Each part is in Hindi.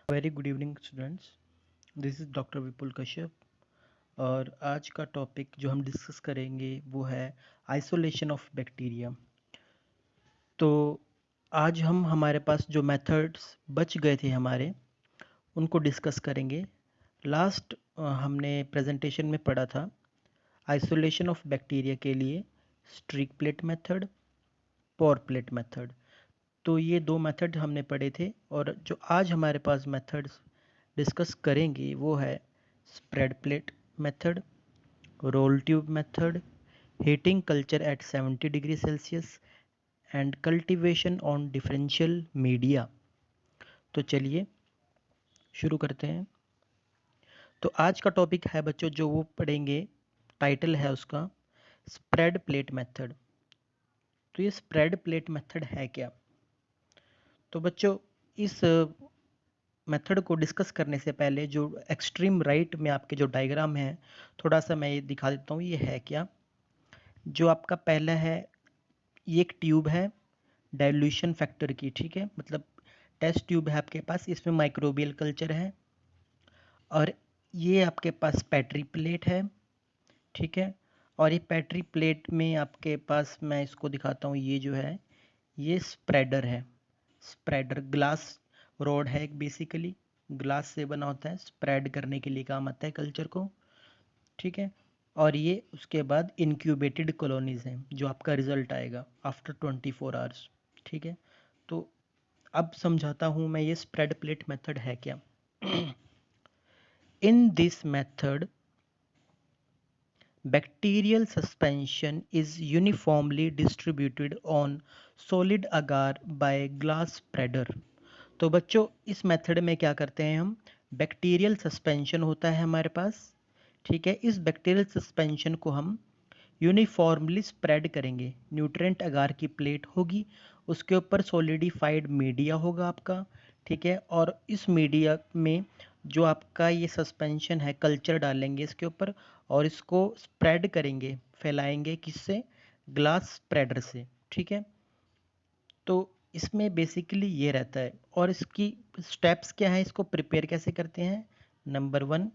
Very good evening students. This is doctor Vipul Kashyap और आज का टॉपिक जो हम डिस्कस करेंगे वो है आइसोलेशन ऑफ बैक्टीरिया। तो आज हम हमारे पास जो मेथड्स बच गए थे हमारे उनको डिस्कस करेंगे। लास्ट हमने प्रेजेंटेशन में पढ़ा था आइसोलेशन ऑफ बैक्टीरिया के लिए स्ट्रिक प्लेट मेथड, पोर प्लेट मेथड। तो ये दो मेथड हमने पढ़े थे और जो आज हमारे पास मेथड्स डिस्कस करेंगे वो है spread plate method, roll tube method, heating culture at 70 degree Celsius and cultivation on differential media. तो चलिए शुरू करते हैं। तो आज का टॉपिक है बच्चों जो वो पढ़ेंगे, टाइटल है उसका स्प्रेड प्लेट मेथड। तो ये स्प्रेड प्लेट मेथड है क्या? तो बच्चों इस मेथड को डिस्कस करने से पहले जो एक्सट्रीम राइट में आपके जो डायग्राम है थोड़ा सा मैं ये दिखा देता हूँ ये है क्या। जो आपका पहला है ये एक ट्यूब है डाइल्यूशन फैक्टर की, ठीक है, मतलब टेस्ट ट्यूब है आपके पास, इसमें माइक्रोबियल कल्चर है और ये आपके पास पेट्री प्लेट है, ठीक है। और ये पेट्री प्लेट में आपके पास मैं इसको दिखाता हूँ, ये जो है ये स्प्रेडर है। स्प्रेडर ग्लास रोड है एक, बेसिकली ग्लास से बना होता है, स्प्रेड करने के लिए काम आता है कल्चर को, ठीक है। और ये उसके बाद इनक्यूबेटेड कॉलोनीज हैं जो आपका रिजल्ट आएगा आफ्टर 24 आवर्स, ठीक है। तो अब समझाता हूँ मैं ये स्प्रेड प्लेट मेथड है क्या। In this method bacterial suspension is uniformly distributed on solid agar by glass spreader। तो बच्चों इस मेथड में क्या करते हैं हम, बैक्टीरियल सस्पेंशन होता है हमारे पास, ठीक है। इस बैक्टीरियल सस्पेंशन को हम यूनिफॉर्मली स्प्रेड करेंगे। न्यूट्रेंट अगार की प्लेट होगी, उसके ऊपर सॉलिडिफाइड मीडिया होगा आपका, ठीक है। और इस मीडिया में जो आपका ये सस्पेंशन है कल्चर डालेंगे इसके ऊपर और इसको स्प्रेड करेंगे, फैलाएंगे किससे, ग्लास स्प्रेडर से, ठीक है। तो इसमें बेसिकली ये रहता है और इसकी स्टेप्स क्या है, इसको प्रिपेयर कैसे करते हैं। Number 1,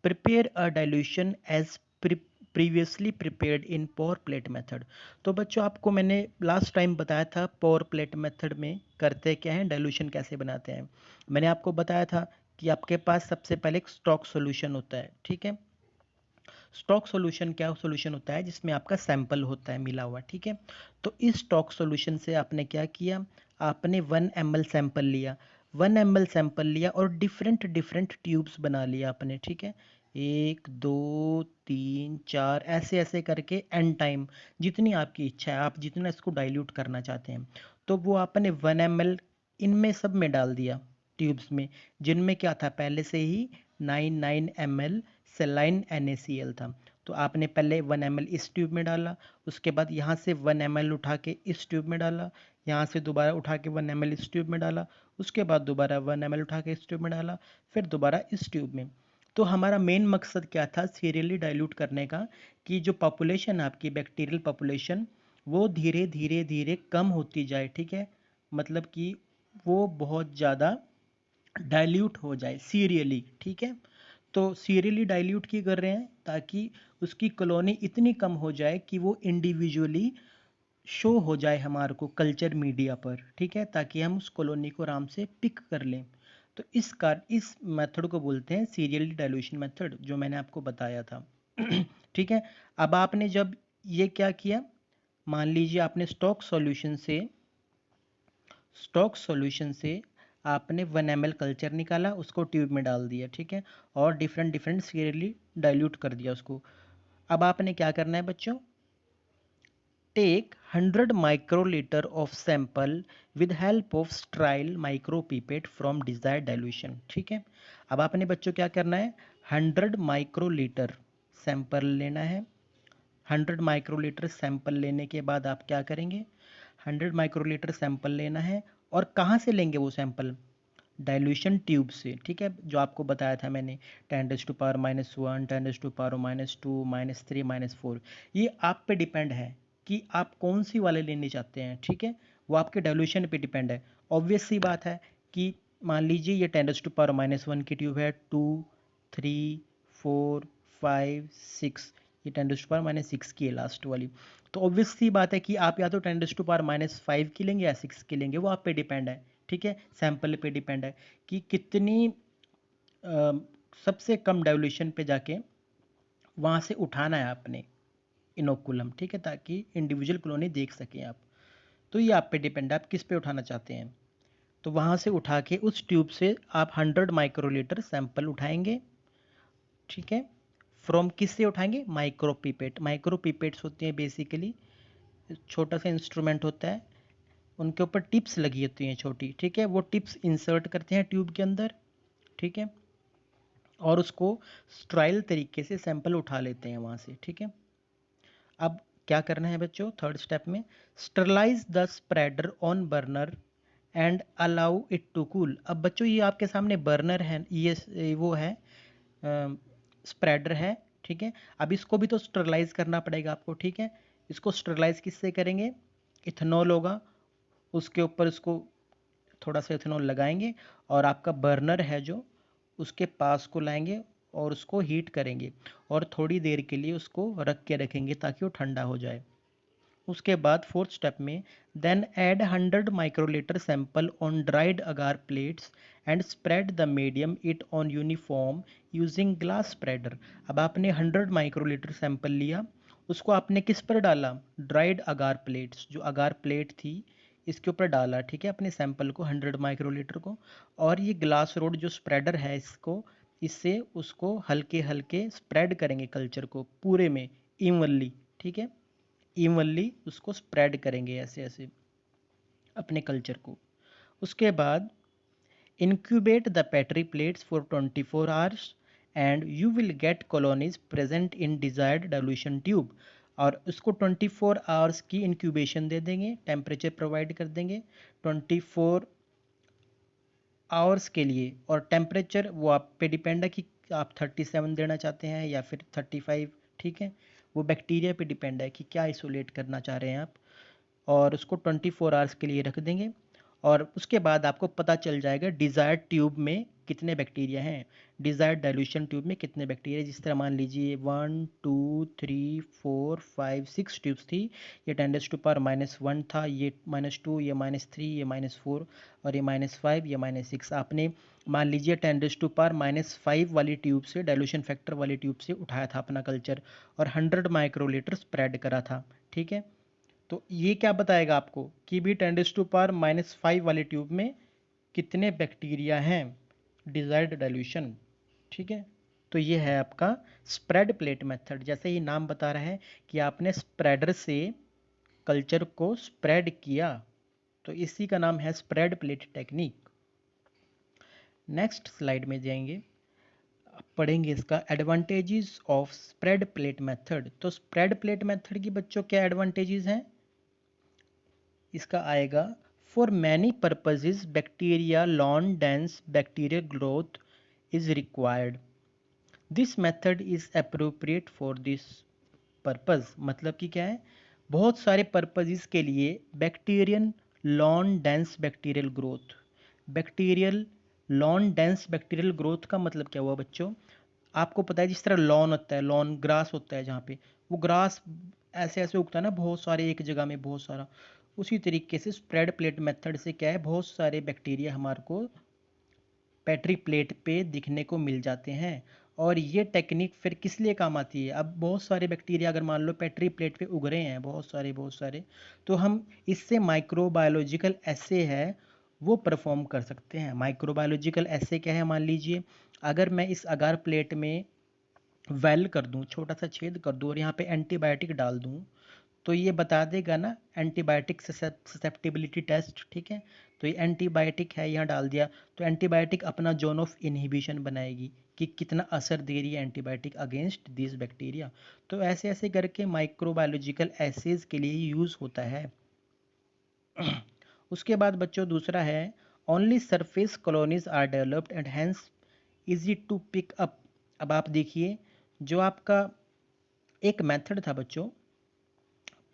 prepare a dilution as previously prepared in pour plate method. तो बच्चों आपको मैंने लास्ट टाइम बताया था पोर प्लेट मेथड में करते क्या है, डाइल्यूशन कैसे बनाते हैं। मैंने आपको बताया था कि आपके पास सबसे पहले एक स्टॉक सॉल्यूशन होता है, ठीक है। स्टॉक सॉल्यूशन क्या सॉल्यूशन होता है, जिसमें आपका सैंपल होता है मिला हुआ, ठीक है। तो इस स्टॉक सॉल्यूशन से आपने क्या किया, आपने 1 ml सैंपल लिया, 1 ml सैंपल लिया और डिफरेंट डिफरेंट ट्यूब्स बना लिया आपने, ठीक है। 1 2 3 4 ऐसे ऐसे करके एन टाइम जितनी आपकी इच्छा है, आप जितना इसको डाइल्यूट करना चाहते हैं, तो वो आपने 1 ml इनमें सब में डाल दिया ट्यूब्स में, जिनमें क्या था पहले से ही 9 ml सेलाइन NaCl था। तो आपने पहले 1 ml इस ट्यूब में डाला, उसके बाद यहाँ से 1 ml उठा के इस ट्यूब में डाला, यहाँ से दोबारा उठा के 1 ml इस ट्यूब में डाला, उसके बाद दोबारा 1 ml उठा के इस ट्यूब में डाला, फिर दोबारा इस ट्यूब में। तो हमारा मेन मकसद क्या था, सीरियली डाइल्यूट करने का, कि जो पॉपुलेशन आपकी बैक्टीरियल पॉपुलेशन वो धीरे धीरे धीरे कम होती जाए, ठीक है। मतलब कि वो बहुत ज़्यादा डाइल्यूट हो जाए सीरियली, ठीक है। तो सीरियली डाइल्यूट की कर रहे हैं ताकि उसकी कॉलोनी इतनी कम हो जाए कि वो इंडिविजुअली शो हो जाए हमारे को कल्चर मीडिया पर, ठीक है, ताकि हम उस कॉलोनी को आराम से पिक कर लें। तो इस मेथड को बोलते हैं सीरियली डाइल्यूशन मेथड, जो मैंने आपको बताया था। ठीक है। अब आपने जब ये क्या किया, मान लीजिए आपने स्टॉक सॉल्यूशन से आपने 1 ml कल्चर निकाला, उसको ट्यूब में डाल दिया, ठीक है, और डिफरेंट डिफरेंट सीरियली डाइल्यूट कर दिया उसको। अब आपने क्या करना है बच्चों, take 100 microlitre of sample with help of sterile micropipette from desired dilution, ठीक है। अब आपने बच्चों क्या करना है, 100 माइक्रोलीटर सैंपल लेना है। 100 माइक्रोलीटर सैंपल लेने के बाद आप क्या करेंगे, 100 माइक्रोलीटर सैंपल लेना है और कहाँ से लेंगे वो सैंपल, डाइल्यूशन ट्यूब से, ठीक है, जो आपको बताया था मैंने 10⁻⁻1 10⁻⁻2 -3 -4। ये आप पे डिपेंड है कि आप कौन सी वाले लेने चाहते हैं, ठीक है, वो आपके डाइल्यूशन पे डिपेंड है। ऑब्वियस सी बात है कि मान लीजिए ये 10⁻⁻1 की ट्यूब है, 2, 3, 4, 5, 6, ये 10⁻⁻6 की है लास्ट वाली। तो ऑब्वियस सी बात है कि आप या तो 10⁻⁻5 की लेंगे या 6 की लेंगे, वो आप पे डिपेंड है, ठीक है, सैंपल पे डिपेंड है कि कितनी सबसे कम डाइल्यूशन पे जाके वहाँ से उठाना है आपने इनोकुलम, ठीक है, ताकि इंडिविजुअल कॉलोनी देख सकें आप। तो ये आप पे डिपेंड है, आप किस पे उठाना चाहते हैं। तो वहाँ से उठा के उस ट्यूब से आप 100 माइक्रोलीटर सैंपल उठाएंगे, ठीक है। फ्रॉम किस से उठाएंगे? माइक्रोपिपेट। माइक्रोपिपेट्स होती हैं बेसिकली छोटा सा इंस्ट्रूमेंट होता है, उनके ऊपर टिप्स लगी होती हैं छोटी, ठीक है, वो टिप्स इंसर्ट करते हैं ट्यूब के अंदर, ठीक है, और उसको स्ट्राइल तरीके से सैंपल उठा लेते हैं वहाँ से, ठीक है। अब क्या करना है बच्चों, थर्ड स्टेप में sterilise the spreader on burner and allow it to cool. अब बच्चों ये आपके सामने बर्नर है, ये वो है स्प्रेडर है, ठीक है। अब इसको भी तो स्टरलाइज करना पड़ेगा आपको, ठीक है। इसको स्टरलाइज किससे करेंगे? इथेनॉल होगा, उसके ऊपर इसको थोड़ा सा इथेनॉल लगाएंगे और आपका बर्नर है जो उसके पास को लाएंगे और उसको हीट करेंगे और थोड़ी देर के लिए उसको रख के रखेंगे ताकि वो ठंडा हो जाए। उसके बाद फोर्थ स्टेप में then add 100 microlitre sample on dried agar plates and spread the medium it on uniform using glass spreader. अब आपने 100 माइक्रोलीटर सैंपल लिया, उसको आपने किस पर डाला? ड्राइड अगार प्लेट्स, जो अगार प्लेट थी इसके ऊपर डाला, ठीक है, अपने सैंपल को 100 माइक्रोलीटर को। और ये ग्लास रोड जो स्प्रेडर है इसको, इससे उसको हल्के हल्के स्प्रेड करेंगे कल्चर को पूरे में इवनली, ठीक है, इवनली उसको स्प्रेड करेंगे ऐसे ऐसे अपने कल्चर को। उसके बाद incubate the petri plates for 24 hours and you will get colonies present in desired dilution tube। और उसको 24 आवर्स की इंक्यूबेशन दे देंगे, टेम्परेचर प्रोवाइड कर देंगे 24 आवर्स के लिए, और टेम्परेचर वो आप पे डिपेंड है कि आप 37 देना चाहते हैं या फिर 35, ठीक है, वो बैक्टीरिया पे डिपेंड है कि क्या आइसोलेट करना चाह रहे हैं आप। और उसको 24 आवर्स के लिए रख देंगे और उसके बाद आपको पता चल जाएगा डिज़ायर्ड ट्यूब में कितने बैक्टीरिया हैं, डिज़ायर्ड डाइल्यूशन ट्यूब में कितने बैक्टीरिया। जिस तरह मान लीजिए 1, 2, 3, 4, 5, 6 ट्यूब्स थी, ये 10⁻⁻1 था, ये -2, ये -3, ये -4 और ये -5, ये -6। आपने मान लीजिए 10⁻⁻5 वाली ट्यूब से, डाइल्यूशन फैक्टर वाली ट्यूब से उठाया था अपना कल्चर और 100 माइक्रोलीटर स्प्रेड करा था, ठीक है। तो ये क्या बताएगा आपको कि भी 10⁻⁻5 वाली ट्यूब में कितने बैक्टीरिया हैं, डिजायर्ड डाइल्यूशन, ठीक है। तो ये है आपका स्प्रेड प्लेट मेथड। जैसे ही नाम बता रहा है कि आपने स्प्रेडर से कल्चर को स्प्रेड किया, तो इसी का नाम है spread plate technique. Next slide में जाएंगे, पढ़ेंगे इसका advantages of spread plate method. तो स्प्रेड प्लेट मेथड की बच्चों क्या एडवांटेजेस हैं? इसका आएगा for many purposes bacteria lawn dense bacterial growth is required, this method is appropriate for this purpose. मतलब कि क्या है, बहुत सारे पर्पजेज के लिए Bactrian lawn dense bacterial growth, bacterial lawn dense bacterial growth का मतलब क्या हुआ बच्चों? आपको पता है जिस तरह लॉन होता है, लॉन ग्रास होता है, जहाँ पे वो ग्रास ऐसे ऐसे उगता है ना, बहुत सारे एक जगह में बहुत सारा, उसी तरीके से स्प्रेड प्लेट मेथड से क्या है, बहुत सारे बैक्टीरिया हमारे को पेट्री प्लेट पे दिखने को मिल जाते हैं। और ये टेक्निक फिर किस लिए काम आती है? अब बहुत सारे बैक्टीरिया अगर मान लो पेट्री प्लेट पे उग रहे हैं बहुत सारे, तो हम इससे माइक्रोबायोलॉजिकल एसे है वो परफॉर्म कर सकते हैं। माइक्रोबायोलॉजिकल एसे क्या है? मान लीजिए अगर मैं इस अगार प्लेट में वेल कर दूं, छोटा सा छेद कर दूं और यहाँ पे एंटीबायोटिक डाल दूं, तो ये बता देगा ना एंटीबायोटिक ससेप्टिबिलिटी टेस्ट, ठीक है। तो ये एंटीबायोटिक है, यहाँ डाल दिया, तो एंटीबायोटिक अपना जोन ऑफ इनहिबिशन बनाएगी कि कितना असर दे रही है एंटीबायोटिक अगेंस्ट दिस बैक्टीरिया। तो ऐसे ऐसे करके माइक्रोबायोलॉजिकल एसेज के लिए यूज़ होता है। उसके बाद बच्चों दूसरा है only surface colonies are developed and hence easy to pick up. अब आप देखिए, जो आपका एक मेथड था बच्चों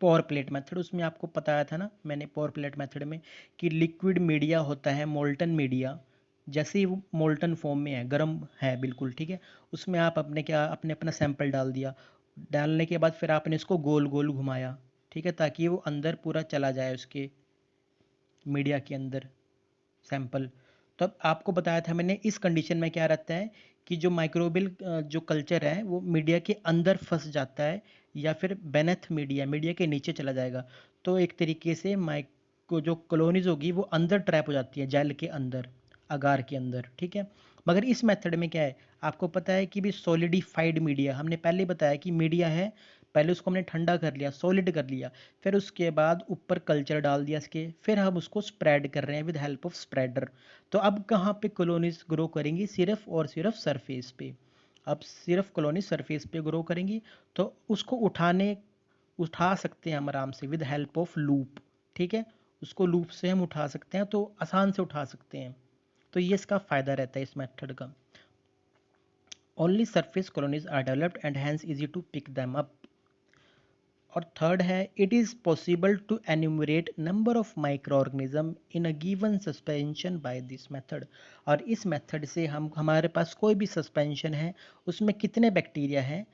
पोर प्लेट मेथड, उसमें आपको बताया था ना मैंने पोर प्लेट मेथड में कि लिक्विड मीडिया होता है, मोल्टन मीडिया, जैसे ही वो मोल्टन फॉर्म में है, गर्म है बिल्कुल, ठीक है, उसमें आप अपने अपना सैंपल डाल दिया। डालने के बाद फिर आपने इसको गोल गोल घुमाया, ठीक है, ताकि वो अंदर पूरा चला जाए उसके मीडिया के अंदर सैंपल। तो अब आपको बताया था मैंने, इस कंडीशन में क्या रहता है कि जो माइक्रोबियल जो कल्चर है वो मीडिया के अंदर फंस जाता है, या फिर बेनेथ मीडिया के नीचे चला जाएगा। तो एक तरीके से माइक्रो जो कॉलोनीज होगी वो अंदर ट्रैप हो जाती है, जेल के अंदर, अगार के अंदर, ठीक है। मगर इस मेथड में क्या है, आपको पता है कि भी सॉलिडिफाइड मीडिया, हमने पहले बताया कि मीडिया है, पहले उसको हमने ठंडा कर लिया, सॉलिड कर लिया, फिर उसके बाद ऊपर कल्चर डाल दिया इसके, फिर हम उसको स्प्रेड कर रहे हैं विद हेल्प ऑफ स्प्रेडर। तो अब कहाँ पे कॉलोनीज ग्रो करेंगी, सिर्फ और सिर्फ सरफेस पे। अब सिर्फ कॉलोनी सरफेस पे ग्रो करेंगी, तो उसको उठा सकते हैं हम आराम से विद हेल्प ऑफ लूप, ठीक है, उसको लूप से हम उठा सकते हैं, तो आसान से उठा सकते हैं। तो ये इसका फ़ायदा रहता है इस मेथड का। Only surface colonies are developed and hence easy to pick them up. और थर्ड है, it is possible to enumerate number of microorganism in a given suspension by this method. और इस मेथड से हम, हमारे पास कोई भी सस्पेंशन है उसमें कितने बैक्टीरिया हैं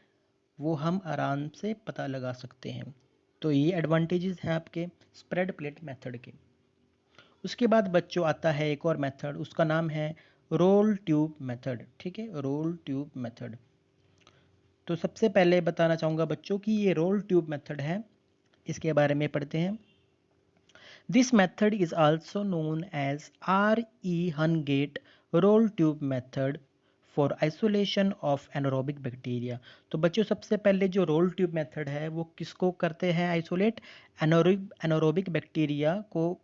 वो हम आराम से पता लगा सकते हैं। तो ये एडवांटेजेस हैं आपके स्प्रेड प्लेट मेथड के। उसके बाद बच्चों आता है एक और मेथड, उसका नाम है रोल ट्यूब मेथड, ठीक है, रोल ट्यूब मेथड। तो सबसे पहले बताना चाहूँगा बच्चों कि ये रोल ट्यूब मेथड है, इसके बारे में पढ़ते हैं। This method is also known as RE Hungate roll tube method for isolation of anaerobic bacteria. तो बच्चों सबसे पहले जो रोल ट्यूब मेथड है वो किसको करते हैं आइसोलेट, एनारोबिक बैक्टीरिया को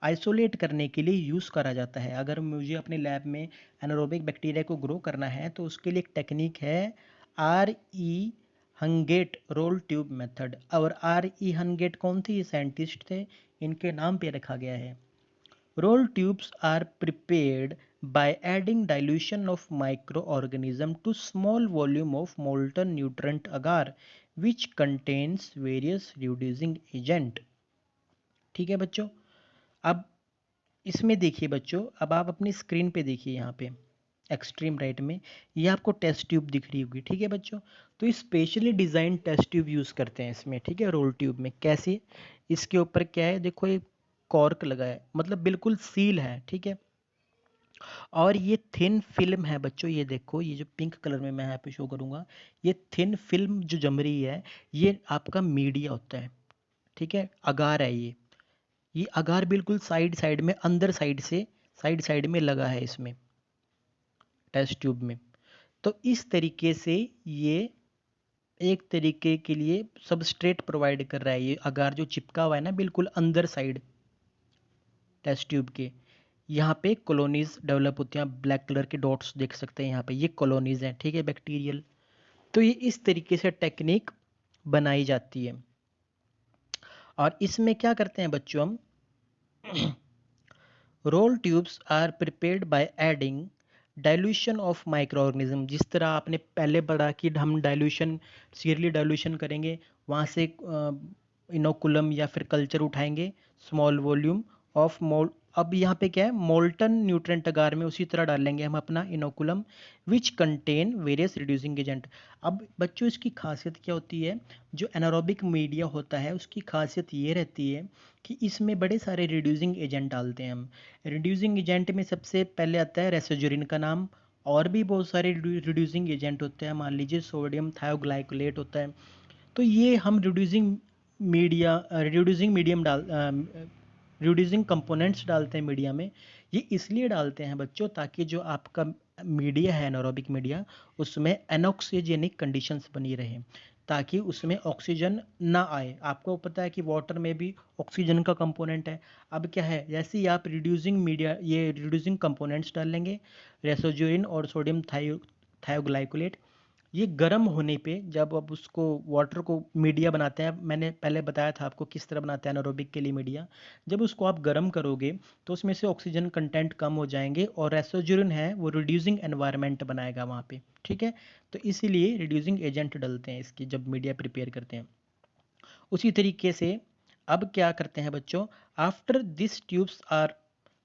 आइसोलेट करने के लिए यूज़ करा जाता है। अगर मुझे अपने लैब में एनारोबिक बैक्टीरिया को ग्रो करना है तो उसके लिए एक टेक्निक है RE Hungate roll tube method. और RE Hungate कौन थे, ये साइंटिस्ट थे, इनके नाम पे रखा गया है। Roll tubes are prepared by adding dilution of microorganism to small volume of molten nutrient agar which contains various reducing agent। ठीक है बच्चों, अब इसमें देखिए बच्चों, अब आप अपनी स्क्रीन पे देखिए, यहाँ पे एक्सट्रीम राइट में ये आपको टेस्ट ट्यूब दिख रही होगी, ठीक है बच्चों। तो specially design test tube use करते हैं इसमें, ठीक है, रोल ट्यूब में। कैसे, इसके ऊपर क्या है, देखो ये कॉर्क लगा है, मतलब बिल्कुल सील है, ठीक है। और ये थिन फिल्म है बच्चों, ये देखो, ये जो पिंक कलर में मैं यहाँ पे शो करूँगा, ये थिन फिल्म जो जम रही है, ये आपका मीडिया होता है, ठीक है, अगार है ये अगार बिल्कुल साइड साइड में, अंदर साइड से, साइड साइड में लगा है इसमें टेस्ट ट्यूब में। तो इस तरीके से ये एक तरीके के लिए सबस्ट्रेट प्रोवाइड कर रहा है, ये अगार जो चिपका हुआ है ना बिल्कुल अंदर साइड टेस्ट ट्यूब के, यहाँ पे कॉलोनीज डेवलप होती हैं, ब्लैक कलर के डॉट्स देख सकते हैं यहाँ पे, ये कॉलोनीज हैं, ठीक है, बैक्टीरियल। तो ये इस तरीके से टेक्निक बनाई जाती है। और इसमें क्या करते हैं बच्चों हम, roll tubes are prepared by adding dilution of microorganism. जिस तरह आपने पहले पढ़ा कि हम डाइल्यूशन, सीरियली डाइल्यूशन करेंगे, वहाँ से इनोकुलम या फिर कल्चर उठाएंगे, स्मॉल वॉल्यूम ऑफ मोल। अब यहाँ पे क्या है, मोल्टन न्यूट्रेंट अगार में उसी तरह डालेंगे हम अपना inoculum which contain various reducing agent. अब बच्चों इसकी खासियत क्या होती है, जो एनारोबिक मीडिया होता है उसकी खासियत ये रहती है कि इसमें बड़े सारे रिड्यूसिंग एजेंट डालते हैं हम। रिड्यूसिंग एजेंट में सबसे पहले आता है रेसोजुरिन का नाम, और भी बहुत सारे रिड्यूसिंग एजेंट होते हैं, मान लीजिए सोडियम थायोग्लाइकोलेट होता है। तो ये हम रिड्यूसिंग मीडियम रिड्यूसिंग कंपोनेंट्स डालते हैं मीडिया में। ये इसलिए डालते हैं बच्चों ताकि जो आपका मीडिया है एनारोबिक मीडिया, उसमें एनॉक्सीजेनिक कंडीशंस बनी रहे, ताकि उसमें ऑक्सीजन ना आए। आपको पता है कि वाटर में भी ऑक्सीजन का कंपोनेंट है। अब क्या है, जैसे ही आप रिड्यूसिंग मीडिया, ये रिड्यूसिंग कंपोनेंट्स डालेंगे, रेसोजुरिन और सोडियम थायोग्लाइकोलेट, ये गर्म होने पे जब आप उसको वाटर को मीडिया बनाते हैं, मैंने पहले बताया था आपको किस तरह बनाते हैं एनारोबिक के लिए मीडिया, जब उसको आप गर्म करोगे तो उसमें से ऑक्सीजन कंटेंट कम हो जाएंगे, और रेसोजुरिन है वो रिड्यूसिंग एनवायरनमेंट बनाएगा वहाँ पे, ठीक है। तो इसीलिए रिड्यूसिंग एजेंट डलते हैं इसकी जब मीडिया प्रिपेयर करते हैं। उसी तरीके से अब क्या करते हैं बच्चों, after this tubes are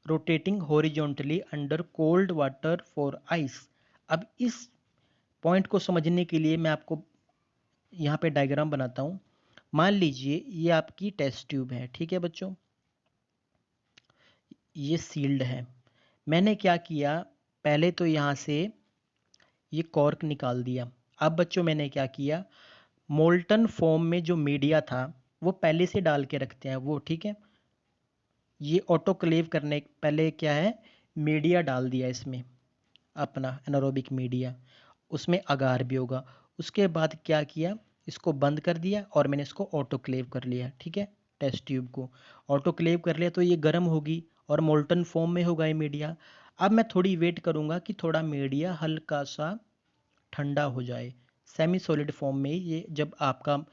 rotating horizontally under cold water for ice. अब इस पॉइंट को समझने के लिए मैं आपको यहाँ पे डायग्राम बनाता हूँ। मान लीजिए ये आपकी टेस्ट ट्यूब है, ठीक है बच्चों, ये सील्ड है। मैंने क्या किया, पहले तो यहाँ से ये कॉर्क निकाल दिया। अब बच्चों मैंने क्या किया, मोल्टन फॉर्म में जो मीडिया था वो पहले से डाल के रखते हैं वो, ठीक है। ये ऑटोक्लेव करने पहले क्या है, मीडिया डाल दिया इसमें, अपना एनारोबिक मीडिया, उसमें अगार भी होगा। उसके बाद क्या किया, इसको बंद कर दिया और मैंने इसको ऑटोक्लेव कर लिया, ठीक है। टेस्ट ट्यूब को ऑटोक्लेव कर लिया तो ये गर्म होगी और मोल्टन फॉर्म में होगा ये मीडिया। अब मैं थोड़ी वेट करूँगा कि थोड़ा मीडिया हल्का सा ठंडा हो जाए। सेमी सॉलिड फॉर्म में ये जब आपका,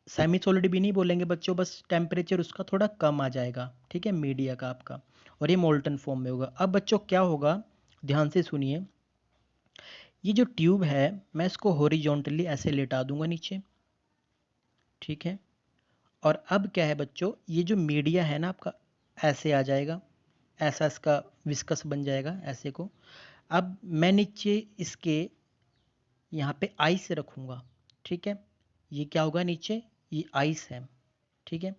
सेमी सॉलिड भी नहीं बोलेंगे बच्चों, बस टेम्परेचर उसका थोड़ा कम आ जाएगा, ठीक है, मीडिया का आपका, और ये मोल्टन फॉर्म में होगा। अब बच्चों क्या होगा, ध्यान से सुनिए। ये जो ट्यूब है मैं इसको हॉरिजॉन्टली ऐसे लेटा दूंगा नीचे, ठीक है। और अब क्या है बच्चों, ये जो मीडिया है ना आपका ऐसे आ जाएगा, ऐसा इसका विस्कस बन जाएगा ऐसे को। अब मैं नीचे इसके यहाँ पे आइस रखूँगा, ठीक है। ये क्या होगा नीचे, ये आइस है, ठीक है।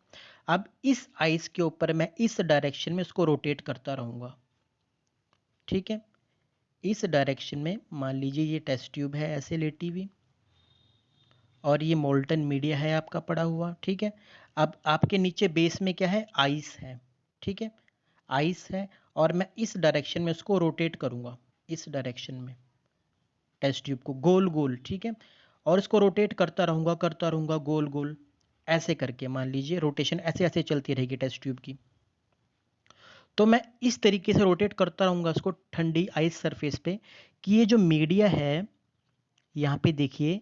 अब इस आइस के ऊपर मैं इस डायरेक्शन में इसको रोटेट करता रहूँगा, ठीक है। इस डायरेक्शन में मान लीजिए ये टेस्ट ट्यूब है ऐसे लेटी हुई और ये मोल्टन मीडिया है आपका पड़ा हुआ, ठीक है। अब आपके नीचे बेस में क्या है, आइस है, ठीक है, आइस है। और मैं इस डायरेक्शन में उसको रोटेट करूँगा, इस डायरेक्शन में टेस्ट ट्यूब को गोल गोल, ठीक है। और इसको रोटेट करता रहूँगा गोल गोल, ऐसे करके मान लीजिए रोटेशन ऐसे ऐसे चलती रहेगी टेस्ट ट्यूब की। तो मैं इस तरीके से रोटेट करता रहूँगा इसको ठंडी आइस सरफेस पे, कि ये जो मीडिया है यहाँ पे देखिए,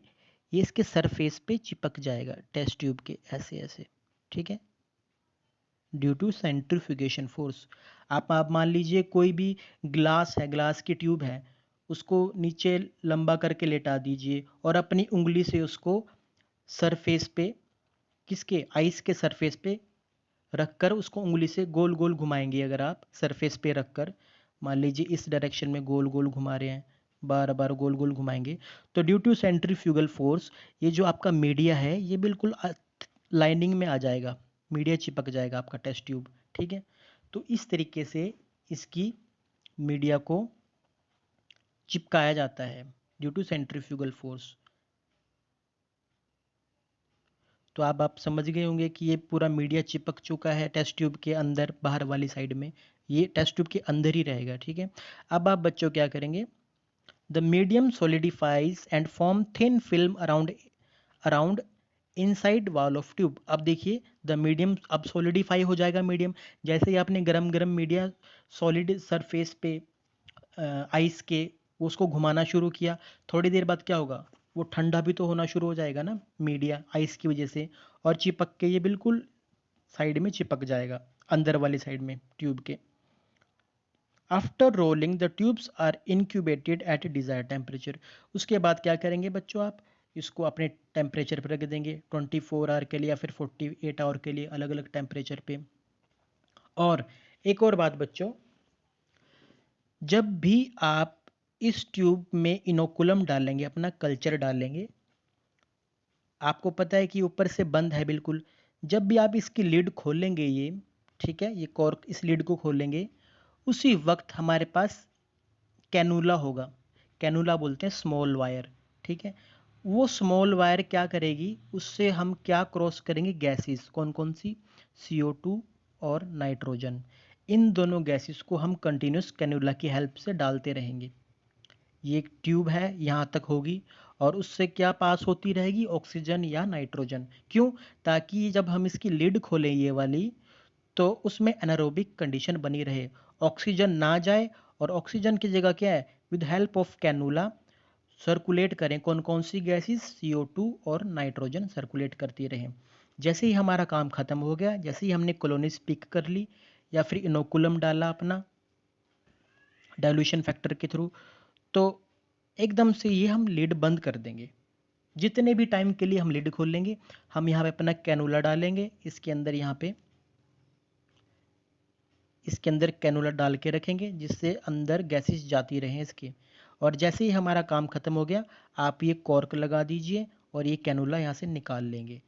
ये इसके सरफेस पे चिपक जाएगा टेस्ट ट्यूब के ऐसे ऐसे, ठीक है, ड्यू टू सेंट्रीफ्यूगेशन फोर्स। आप मान लीजिए कोई भी ग्लास है, ग्लास की ट्यूब है, उसको नीचे लंबा करके लेटा दीजिए और अपनी उंगली से उसको सरफेस पे, किसके, आइस के सरफेस पे रखकर उसको उंगली से गोल गोल घुमाएंगे। अगर आप सरफेस पे रखकर मान लीजिए इस डायरेक्शन में गोल गोल घुमा रहे हैं, बार बार गोल गोल घुमाएंगे, तो ड्यू टू सेंट्रीफ्यूगल फोर्स ये जो आपका मीडिया है ये बिल्कुल लाइनिंग में आ जाएगा, मीडिया चिपक जाएगा आपका टेस्ट ट्यूब, ठीक है। तो इस तरीके से इसकी मीडिया को चिपकाया जाता है ड्यू टू सेंट्रीफ्यूगल फोर्स। तो अब आप समझ गए होंगे कि ये पूरा मीडिया चिपक चुका है टेस्ट ट्यूब के अंदर, बाहर वाली साइड में, ये टेस्ट ट्यूब के अंदर ही रहेगा, ठीक है। अब आप बच्चों क्या करेंगे, the medium solidifies and form thin film around around inside wall of tube. अब देखिए द मीडियम अब सॉलिडिफाई हो जाएगा मीडियम, जैसे ही आपने गरम गरम मीडिया सॉलिड सरफेस पे आइस के वो उसको घुमाना शुरू किया, थोड़ी देर बाद क्या होगा, वो ठंडा भी तो होना शुरू हो जाएगा ना मीडिया आइस की वजह से, और चिपक के ये बिल्कुल साइड में चिपक जाएगा अंदर वाली साइड में ट्यूब के। After rolling the tubes are incubated at desired temperature. उसके बाद क्या करेंगे बच्चों, आप इसको अपने टेम्परेचर पर रख देंगे 24 आवर के लिए या फिर 48 आवर के लिए, अलग अलग टेम्परेचर पे। और एक और बात बच्चों, जब भी आप इस ट्यूब में इनोकुलम डालेंगे, अपना कल्चर डालेंगे, आपको पता है कि ऊपर से बंद है बिल्कुल, जब भी आप इसकी लिड खोलेंगे ये, ठीक है, ये कॉर्क इस लिड को खोलेंगे, उसी वक्त हमारे पास कैनुला होगा। कैनुला बोलते हैं स्मॉल वायर, ठीक है। वो स्मॉल वायर क्या करेगी, उससे हम क्या क्रॉस करेंगे, गैसेस, कौन कौन सी, CO2 और नाइट्रोजन। इन दोनों गैसेस को हम कंटिन्यूस कैनुला की हेल्प से डालते रहेंगे। ये एक ट्यूब है यहाँ तक होगी और उससे क्या पास होती रहेगी, ऑक्सीजन या नाइट्रोजन। क्यों, ताकि जब हम इसकी लिड खोलें ये वाली, तो उसमें एनारोबिक कंडीशन बनी रहे, ऑक्सीजन ना जाए और ऑक्सीजन की जगह क्या है, with help of cannula circulate करें, कौन कौन सी गैसेस, CO2 और नाइट्रोजन सर्कुलेट करती रहें। जैसे ही हमारा काम खत्म हो गया, जैसे ही हमने कॉलोनीज पिक कर ली या फिर इनोकुलम डाला अपना डाइल्यूशन फैक्टर के थ्रू, तो एकदम से ये हम लिड बंद कर देंगे। जितने भी टाइम के लिए हम लिड खोलेंगे, हम यहाँ पे अपना कैनुला डालेंगे इसके अंदर, यहाँ पे इसके अंदर कैनुला डाल के रखेंगे जिससे अंदर गैसेस जाती रहें इसके। और जैसे ही हमारा काम ख़त्म हो गया, आप ये कॉर्क लगा दीजिए और ये कैनुला यहाँ से निकाल लेंगे।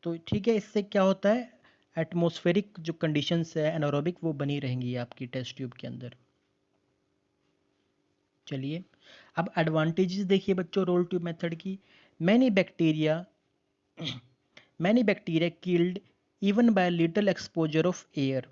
तो ठीक है, इससे क्या होता है, एटमॉस्फेरिक जो कंडीशंस है एनारोबिक वो बनी रहेंगी आपकी टेस्ट ट्यूब के अंदर। चलिए अब एडवांटेजेस देखिए बच्चों रोल ट्यूब मेथड की। Many bacteria many bacteria killed even bye little exposure of air.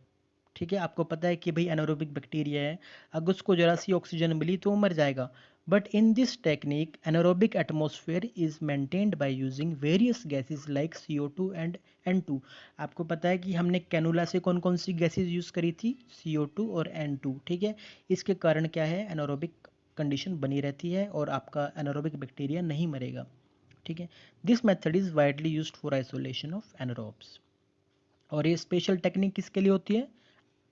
ठीक है, आपको पता है कि भाई एनारोबिक बैक्टीरिया है, अगर उसको जरा सी ऑक्सीजन मिली तो वो मर जाएगा। But in this technique anaerobic atmosphere is maintained by using various gases like CO2 and N2। आपको पता है कि हमने कैनुला से कौन कौन सी गैसेस यूज़ करी थी, CO2 और N2। ठीक है, इसके कारण क्या है, एनारोबिक कंडीशन बनी रहती है और आपका एनारोबिक बैक्टीरिया नहीं मरेगा। ठीक है, this method is widely used for isolation of anaerobes. और ये स्पेशल टेक्निक किसके लिए होती है,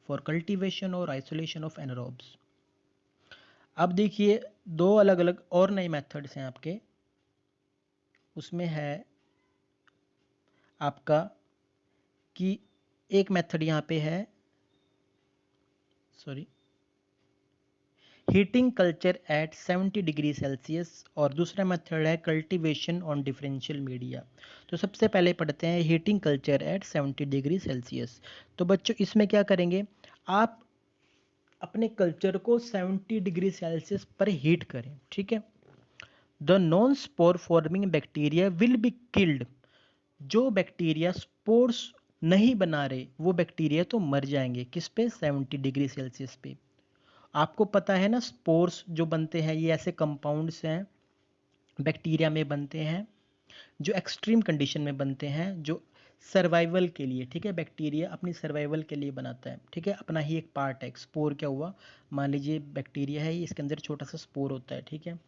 फॉर कल्टीवेशन और आइसोलेशन ऑफ एनारोब्स। अब देखिए दो अलग अलग और नए मेथड्स हैं आपके, उसमें है आपका कि एक मेथड यहाँ पे है, sorry, heating culture at 70 degree Celsius, और दूसरा मेथड है कल्टीवेशन ऑन डिफरेंशियल मीडिया। तो सबसे पहले पढ़ते हैं heating culture at 70 degree Celsius. तो बच्चों इसमें क्या करेंगे, आप अपने कल्चर को 70 डिग्री सेल्सियस पर हीट करें। ठीक है, the non spore forming bacteria will be killed. जो बैक्टीरिया स्पोर्स नहीं बना रहे वो बैक्टीरिया तो मर जाएंगे, किस पे, 70 डिग्री सेल्सियस पे। आपको पता है ना, स्पोर्स जो बनते हैं ये ऐसे कंपाउंड्स हैं बैक्टीरिया में बनते हैं जो एक्सट्रीम कंडीशन में बनते हैं, जो सर्वाइवल के लिए, ठीक है, बैक्टीरिया अपनी सर्वाइवल के लिए बनाता है। ठीक है, अपना ही एक पार्ट है। स्पोर क्या हुआ, मान लीजिए बैक्टीरिया है, इसके अंदर छोटा सा स्पोर होता है। ठीक है,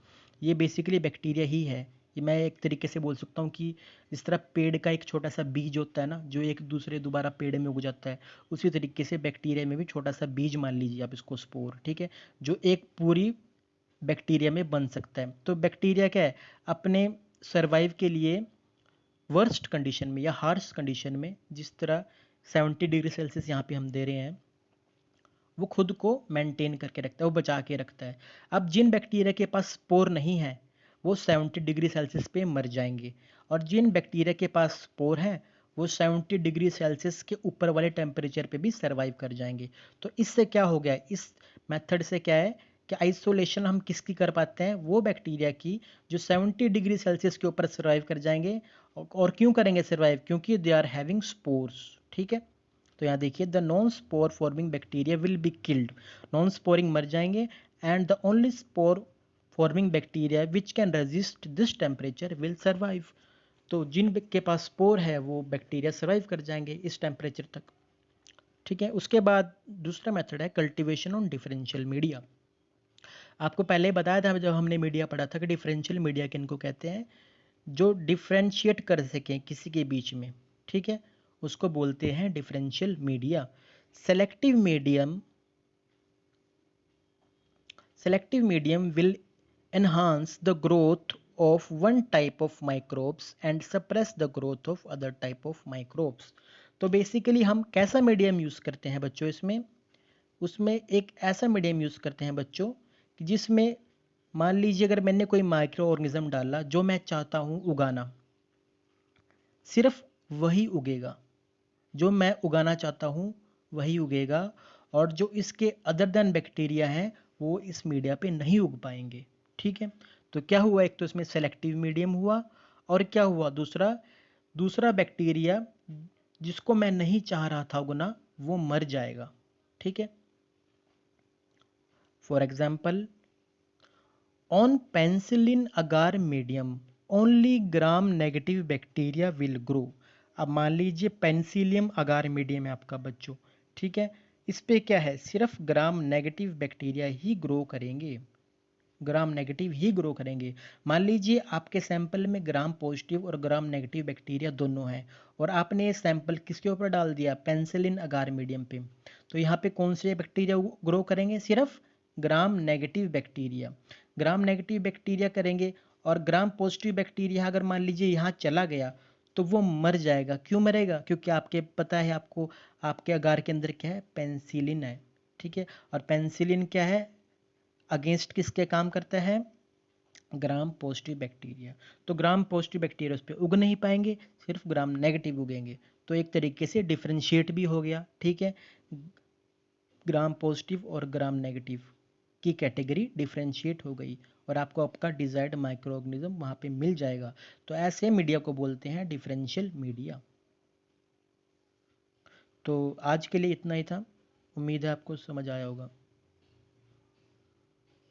ये बेसिकली बैक्टीरिया ही है। ये मैं एक तरीके से बोल सकता हूँ कि जिस तरह पेड़ का एक छोटा सा बीज होता है ना, जो एक दूसरे दोबारा पेड़ में उग जाता है, उसी तरीके से बैक्टीरिया में भी छोटा सा बीज मान लीजिए आप इसको, स्पोर। ठीक है, जो एक पूरी बैक्टीरिया में बन सकता है। तो बैक्टीरिया क्या है, अपने सर्वाइव के लिए वर्स्ट कंडीशन में या हार्श कंडीशन में, जिस तरह 70 डिग्री सेल्सियस यहाँ पे हम दे रहे हैं, वो खुद को मेंटेन करके रखता है, वो बचा के रखता है। अब जिन बैक्टीरिया के पास स्पोर नहीं है वो 70 डिग्री सेल्सियस पे मर जाएंगे, और जिन बैक्टीरिया के पास स्पोर हैं वो 70 डिग्री सेल्सियस के ऊपर वाले टेम्परेचर पे भी सर्वाइव कर जाएंगे। तो इससे क्या हो गया, इस मेथड से क्या है कि आइसोलेशन हम किसकी कर पाते हैं, वो बैक्टीरिया की जो 70 डिग्री सेल्सियस के ऊपर सर्वाइव कर जाएंगे। और क्यों करेंगे सर्वाइव, क्योंकि दे आर हैविंग स्पोर्स। ठीक है, तो यहाँ देखिए the non spore forming bacteria will be killed, non sporing मर जाएंगे, and the only spore forming bacteria which can resist this temperature will survive. तो जिन के पास स्पोर है वो बैक्टीरिया सर्वाइव कर जाएंगे इस टेम्परेचर तक। ठीक है, उसके बाद दूसरा मेथड है कल्टीवेशन ऑन डिफरेंशियल मीडिया। आपको पहले बताया था जब हमने मीडिया पढ़ा था कि डिफरेंशियल मीडिया किनको कहते हैं, जो डिफ्रेंशिएट कर सकें किसी के बीच में। ठीक है, उसको बोलते हैं differential media. Selective medium selective medium will enhance the growth of one type of microbes and suppress the growth of other type of microbes। तो बेसिकली हम कैसा मीडियम यूज़ करते हैं बच्चों, इसमें उसमें एक ऐसा मीडियम यूज़ करते हैं बच्चों कि जिसमें मान लीजिए अगर मैंने कोई माइक्रो ऑर्गेनिज्म डाला जो मैं चाहता हूँ उगाना, सिर्फ वही उगेगा, जो मैं उगाना चाहता हूँ वही उगेगा, और जो इसके अदर देन बैक्टीरिया हैं वो इस मीडिया पे नहीं उग पाएंगे। ठीक है, तो क्या हुआ, एक तो इसमें सेलेक्टिव मीडियम हुआ, और क्या हुआ दूसरा, दूसरा बैक्टीरिया जिसको मैं नहीं चाह रहा था उगना वो मर जाएगा। ठीक है, for example on penicillin agar medium only gram negative bacteria will grow. अब मान लीजिए पेंसिलियम अगार मीडियम है आपका बच्चों। ठीक है, इस पे क्या है, सिर्फ ग्राम नेगेटिव बैक्टीरिया ही ग्रो करेंगे, ग्राम नेगेटिव ही ग्रो करेंगे। मान लीजिए आपके सैंपल में ग्राम पॉजिटिव और ग्राम नेगेटिव बैक्टीरिया दोनों हैं, और आपने ये सैंपल किसके ऊपर डाल दिया, पेंसिलिन अगार मीडियम पे। तो यहाँ पे कौन से बैक्टीरिया ग्रो करेंगे, सिर्फ gram negative bacteria, gram negative bacteria करेंगे। और ग्राम पॉजिटिव बैक्टीरिया अगर मान लीजिए यहाँ चला गया तो वो मर जाएगा। क्यों मरेगा, क्योंकि आपके पता है आपको, आपके अगार के अंदर क्या है, पेंसिलिन है। ठीक है। और पेनिसिलिन क्या है, अगेंस्ट किसके काम करता है, ग्राम पॉजिटिव बैक्टीरिया। तो ग्राम पॉजिटिव बैक्टीरिया उस पर उग नहीं पाएंगे, सिर्फ ग्राम नेगेटिव उगेंगे। तो एक तरीके से डिफ्रेंशिएट भी हो गया, ठीक है। ग्राम पॉजिटिव और ग्राम नेगेटिव की कैटेगरी डिफ्रेंशिएट हो गई और आपको आपका डिजायर्ड माइक्रो ऑर्गेनिज्म वहाँ पे मिल जाएगा। तो ऐसे मीडिया को बोलते हैं डिफरेंशियल मीडिया। तो आज के लिए इतना ही था, उम्मीद है आपको समझ आया होगा।